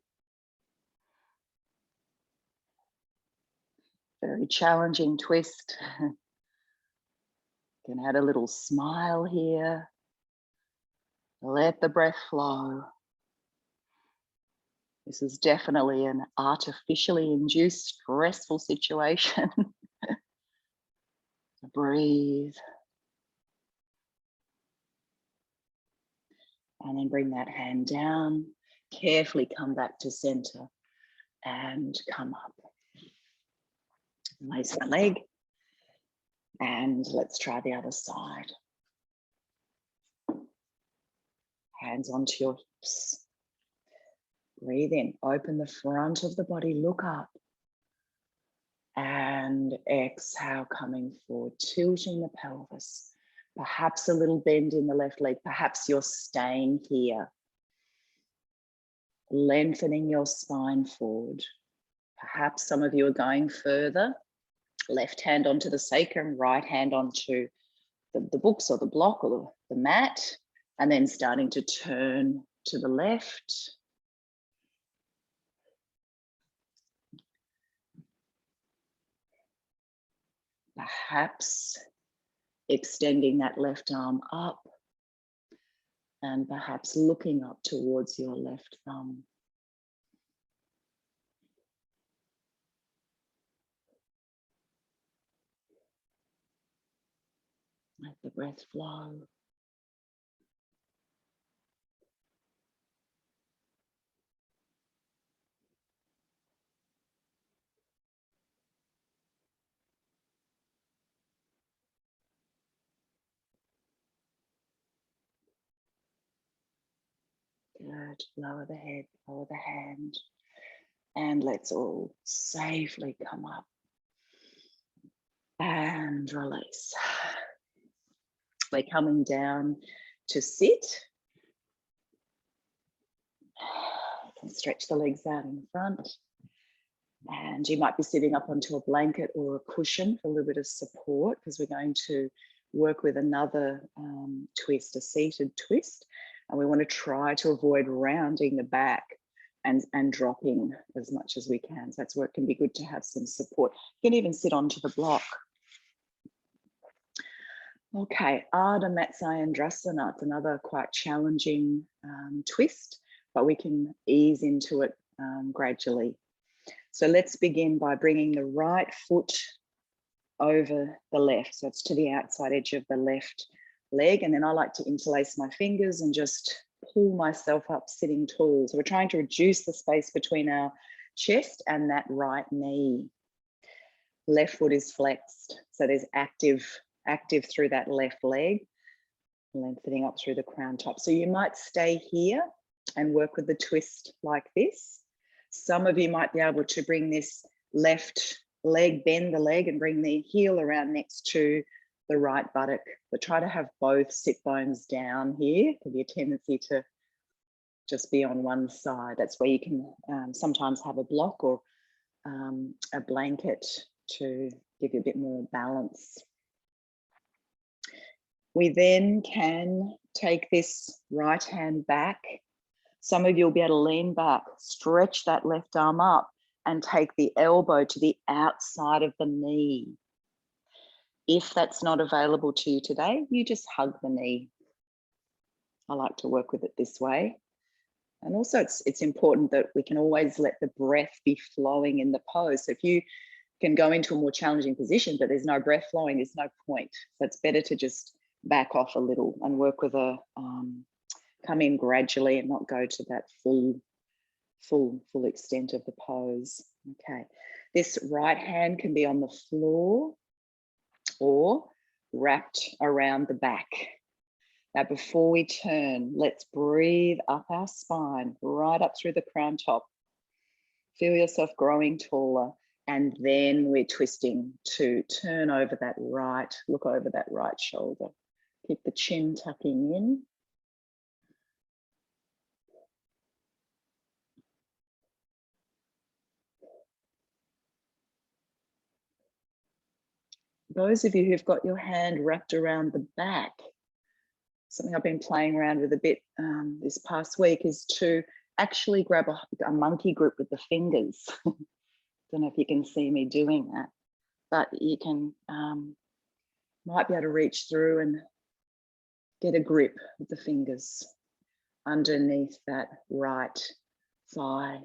Very challenging twist. You can add a little smile here. Let the breath flow. This is definitely an artificially induced stressful situation. Breathe. And then bring that hand down. Carefully come back to center and come up. Raise the leg. And let's try the other side. Hands onto your hips. Breathe in, open the front of the body, look up. And exhale, coming forward, tilting the pelvis. Perhaps a little bend in the left leg, perhaps you're staying here. Lengthening your spine forward. Perhaps some of you are going further. Left hand onto the sacrum, right hand onto the books or the block or the mat, and then starting to turn to the left. Perhaps extending that left arm up. and perhaps looking up towards your left thumb. Let the breath flow. Good. Lower the head, lower the hand. And let's all safely come up and release. We're coming down to sit. You can stretch the legs out in front. And you might be sitting up onto a blanket or a cushion for a little bit of support, because we're going to work with another twist, a seated twist. And we want to try to avoid rounding the back and dropping as much as we can. So that's where it can be good to have some support. You can even sit onto the block. Okay, Ardha Matsyendrasana. It's another quite challenging twist, but we can ease into it gradually. So let's begin by bringing the right foot over the left. So it's to the outside edge of the left leg. And then I like to interlace my fingers and just pull myself up sitting tall. So we're trying to reduce the space between our chest and that right knee. Left foot is flexed. So there's active through that left leg, lengthening up through the crown top. So you might stay here and work with the twist like this. Some of you might be able to bring this left leg, bend the leg and bring the heel around next to the right buttock, but try to have both sit bones down here. There'll be a tendency to just be on one side. That's where you can sometimes have a block or a blanket to give you a bit more balance. We then can take this right hand back. Some of you will be able to lean back, stretch that left arm up and take the elbow to the outside of the knee. If that's not available to you today, you just hug the knee. I like to work with it this way. And also it's important that we can always let the breath be flowing in the pose. So if you can go into a more challenging position, but there's no breath flowing, there's no point. So it's better to just back off a little and work with a, come in gradually and not go to that full extent of the pose. Okay, this right hand can be on the floor or wrapped around the back. Now, before we turn, let's breathe up our spine, right up through the crown top. Feel yourself growing taller, and then we're twisting to turn over that right, look over that right shoulder. Keep the chin tucking in. Those of you who've got your hand wrapped around the back, something I've been playing around with a bit this past week is to actually grab a monkey grip with the fingers. Don't know if you can see me doing that, but you can, might be able to reach through and get a grip with the fingers underneath that right thigh.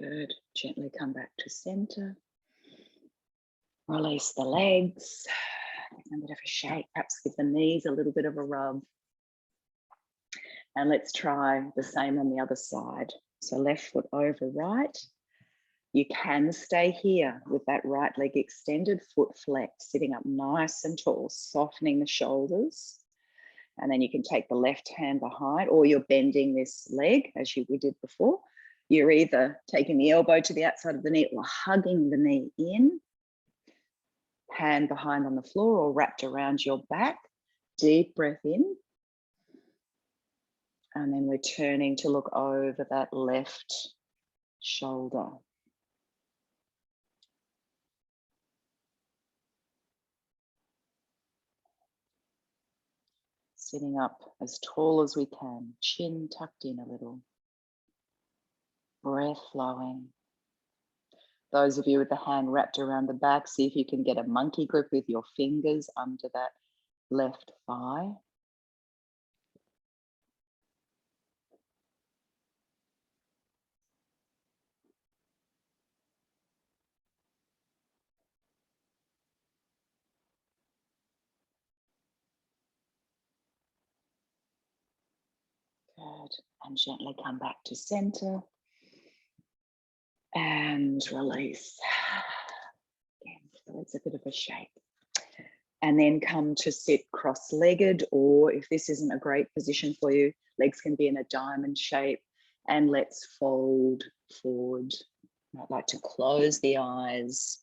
Good. Gently come back to center. Release the legs. A bit of a shake, perhaps give the knees a little bit of a rub. And let's try the same on the other side. So left foot over right. You can stay here with that right leg extended, foot flexed, sitting up nice and tall, softening the shoulders. And then you can take the left hand behind, or you're bending this leg as we did before. You're either taking the elbow to the outside of the knee or hugging the knee in, hand behind on the floor or wrapped around your back. Deep breath in. And then we're turning to look over that left shoulder. Sitting up as tall as we can, chin tucked in a little. Breath breath flowing. Those of you with the hand wrapped around the back, see if you can get a monkey grip with your fingers under that left thigh. Good. And gently come back to center. And release. Again, so it's a bit of a shake. And then come to sit cross-legged, or if this isn't a great position for you, legs can be in a diamond shape. And let's fold forward. I'd like to close the eyes.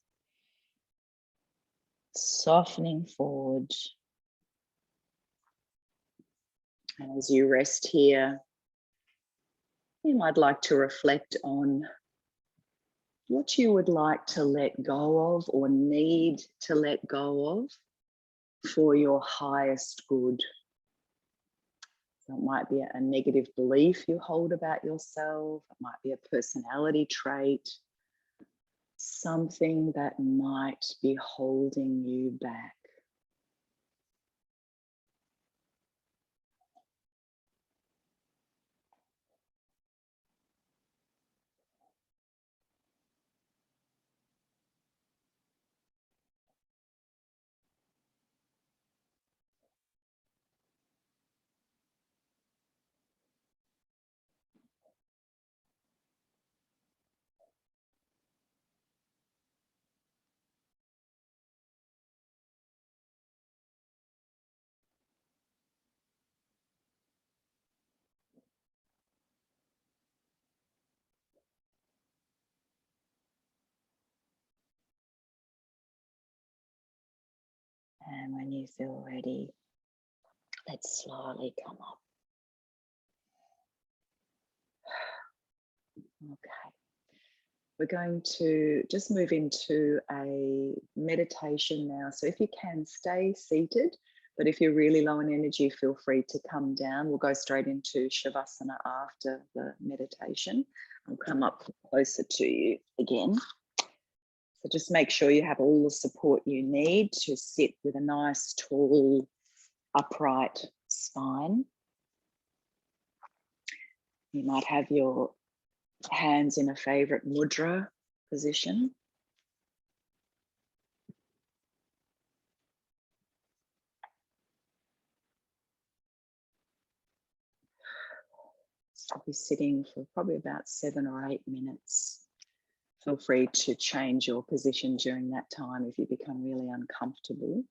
Softening forward. And as you rest here, you might like to reflect on what you would like to let go of or need to let go of for your highest good. So it might be a negative belief you hold about yourself. It might be a personality trait, something that might be holding you back. And when you feel ready, let's slowly come up. Okay. We're going to just move into a meditation now. So if you can, stay seated, but if you're really low in energy, feel free to come down. We'll go straight into Shavasana after the meditation. I'll come up closer to you again. So just make sure you have all the support you need to sit with a nice, tall, upright spine. You might have your hands in a favorite mudra position. I'll be sitting for probably about 7 or 8 minutes. Feel free to change your position during that time if you become really uncomfortable.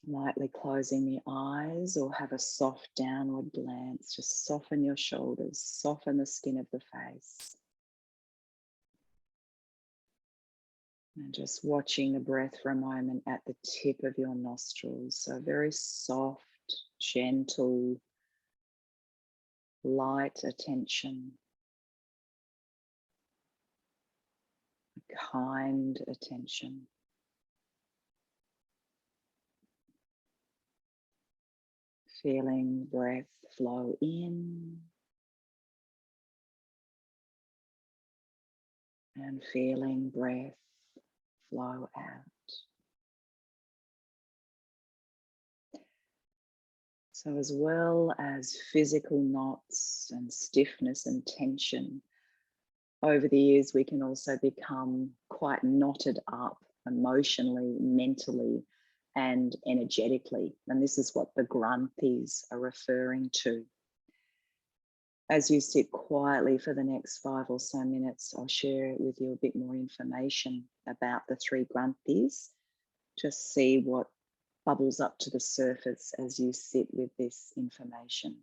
Lightly closing the eyes or have a soft downward glance. Just soften your shoulders, soften the skin of the face. And just watching the breath for a moment at the tip of your nostrils. So very soft, gentle, light attention. Kind attention. Feeling breath flow in and feeling breath flow out. So as well as physical knots and stiffness and tension, over the years we can also become quite knotted up emotionally, mentally, and energetically. And this is what the granthis are referring to. As you sit quietly for the next 5 or so minutes, I'll share with you a bit more information about the 3 granthis. Just see what bubbles up to the surface as you sit with this information.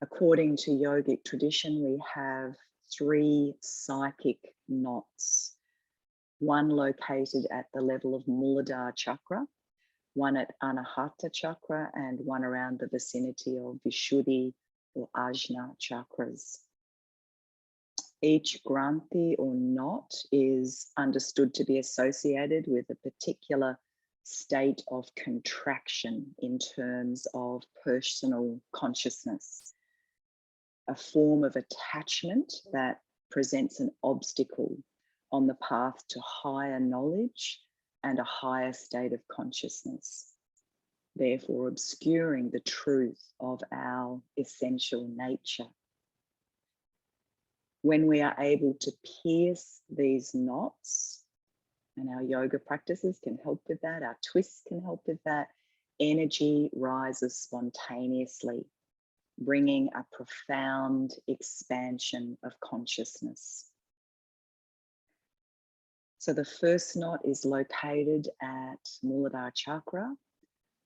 According to yogic tradition, we have 3 psychic knots. One located at the level of Muladhara chakra, one at Anahata chakra, and one around the vicinity of Vishuddhi or Ajna chakras. Each granthi or knot is understood to be associated with a particular state of contraction in terms of personal consciousness. a form of attachment that presents an obstacle on the path to higher knowledge and a higher state of consciousness, therefore obscuring the truth of our essential nature. When we are able to pierce these knots, and our yoga practices can help with that, our twists can help with that, energy rises spontaneously, bringing a profound expansion of consciousness. So the first knot is located at Muladhara Chakra,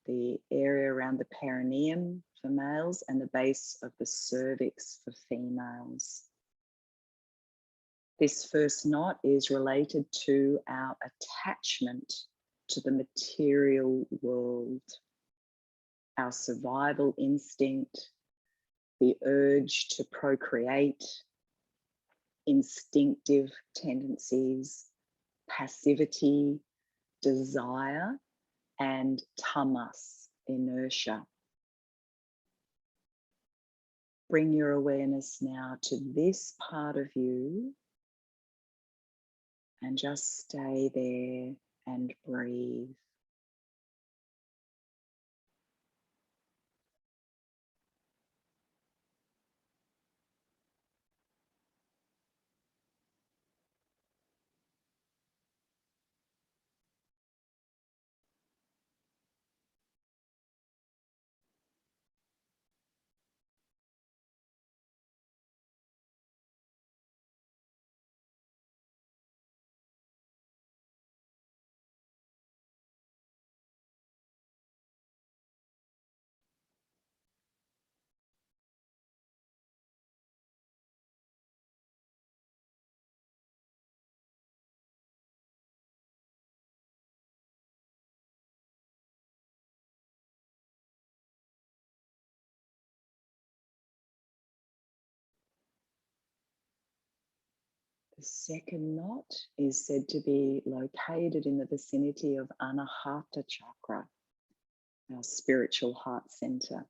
the area around the perineum for males and the base of the cervix for females. This first knot is related to our attachment to the material world, our survival instinct, the urge to procreate, instinctive tendencies, passivity, desire, and tamas, inertia. Bring your awareness now to this part of you and just stay there and breathe. The second knot is said to be located in the vicinity of Anahata Chakra, our spiritual heart center,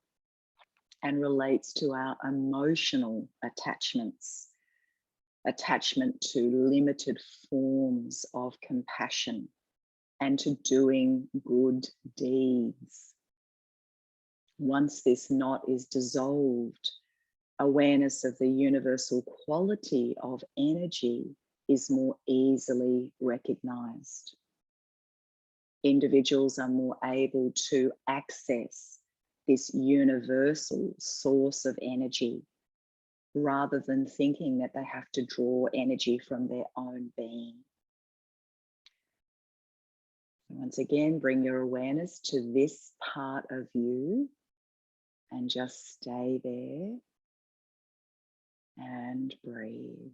and relates to our emotional attachments, attachment to limited forms of compassion and to doing good deeds. Once this knot is dissolved, awareness of the universal quality of energy is more easily recognized. Individuals are more able to access this universal source of energy rather than thinking that they have to draw energy from their own being. Once again, bring your awareness to this part of you and just stay there and breathe.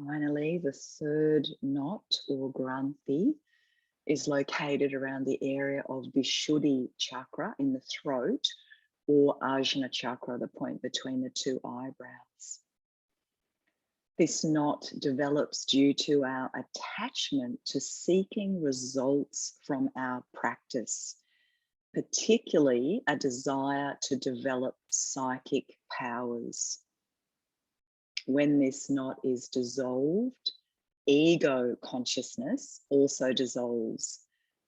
Finally, the third knot or granthi is located around the area of Vishuddhi chakra in the throat, or Ajna chakra, the point between the two eyebrows. This knot develops due to our attachment to seeking results from our practice, particularly a desire to develop psychic powers. When this knot is dissolved, ego consciousness also dissolves,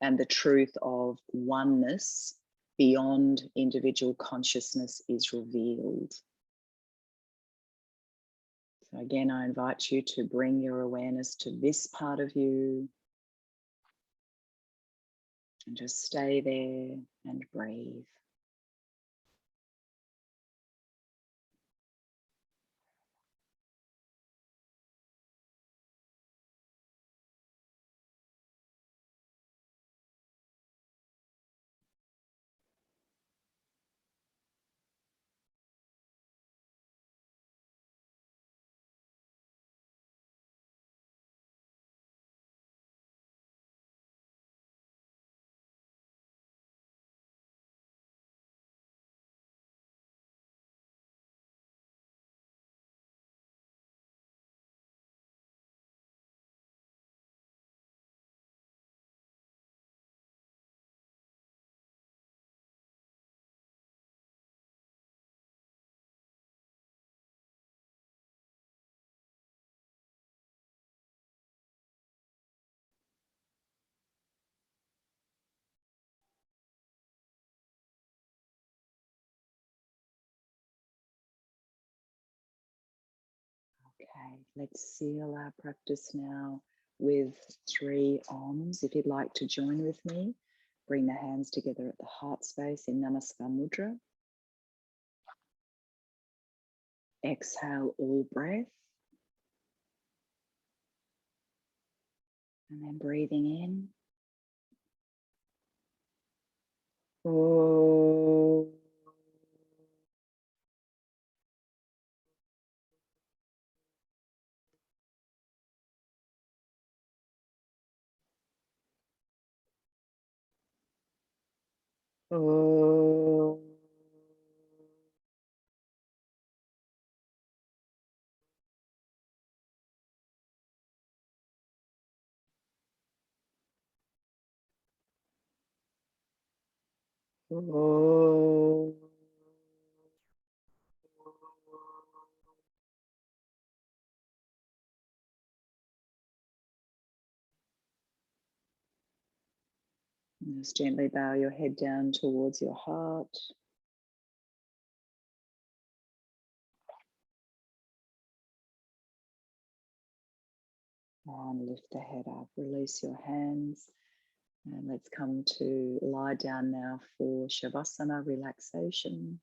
and the truth of oneness beyond individual consciousness is revealed. So again, I invite you to bring your awareness to this part of you And just stay there and breathe. Okay, let's seal our practice now with 3 Oms. If you'd like to join with me, bring the hands together at the heart space in Namaskar Mudra. Exhale all breath. And then breathing in. Oh. Oh. Oh. And just gently bow your head down towards your heart. And lift the head up, release your hands. And let's come to lie down now for Shavasana relaxation.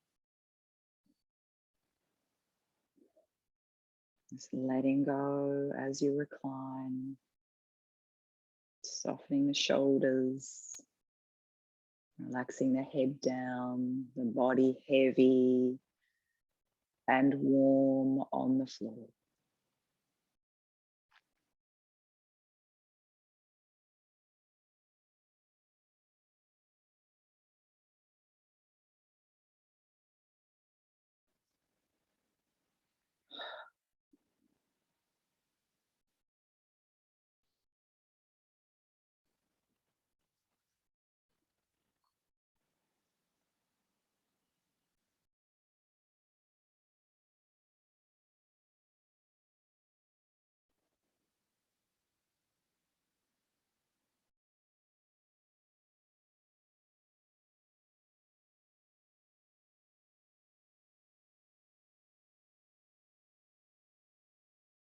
Just letting go as you recline, softening the shoulders, relaxing the head down, the body heavy and warm on the floor.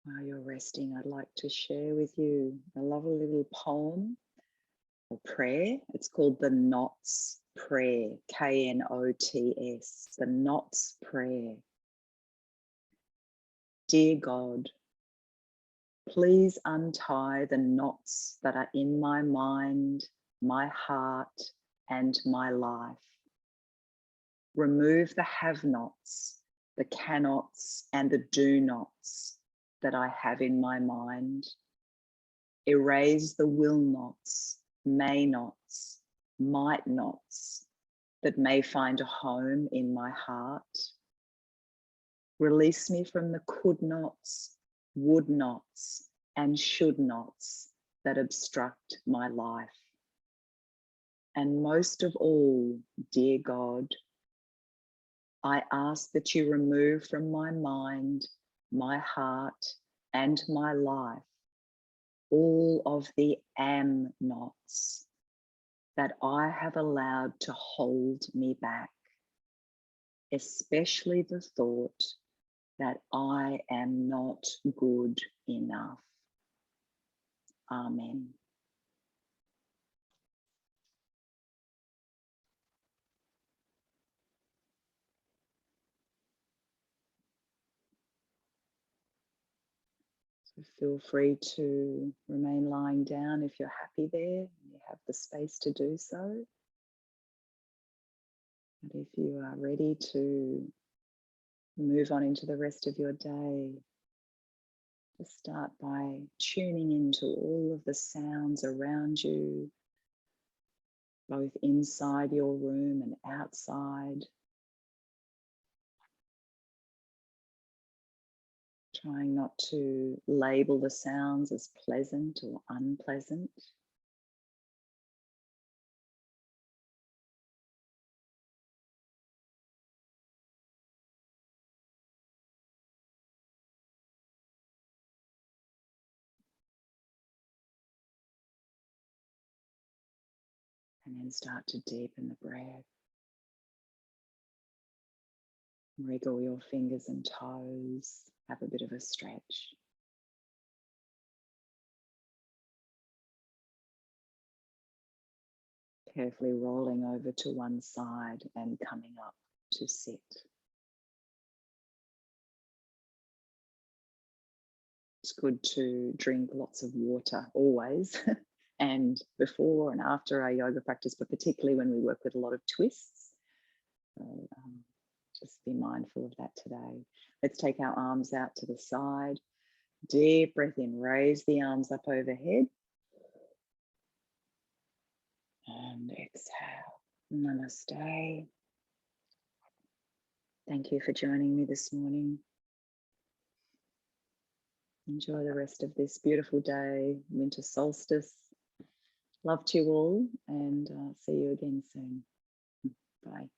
While you're resting, I'd like to share with you a lovely little poem or prayer. It's called the Knots Prayer, K-N-O-T-S, the Knots Prayer. Dear God, please untie the knots that are in my mind, my heart, and my life. Remove the have-nots, the cannots, and the do-nots that I have in my mind. Erase the will-nots, may-nots, might-nots that may find a home in my heart. Release me from the could-nots, would-nots, and should-nots that obstruct my life. And most of all, dear God, I ask that you remove from my mind, my heart, and my life all of the am-nots that I have allowed to hold me back, especially the thought that I am not good enough. Amen. Feel free to remain lying down if you're happy there and you have the space to do so. And if you are ready to move on into the rest of your day, just start by tuning into all of the sounds around you, both inside your room and outside. Trying not to label the sounds as pleasant or unpleasant. And then start to deepen the breath. Wriggle your fingers and toes. Have a bit of a stretch. Carefully rolling over to one side and coming up to sit. It's good to drink lots of water always, and before and after our yoga practice, but particularly when we work with a lot of twists. So, just be mindful of that today. Let's take our arms out to the side. Deep breath in, raise the arms up overhead. And exhale. Namaste. Thank you for joining me this morning. Enjoy the rest of this beautiful day, winter solstice. Love to you all, and see you again soon. Bye.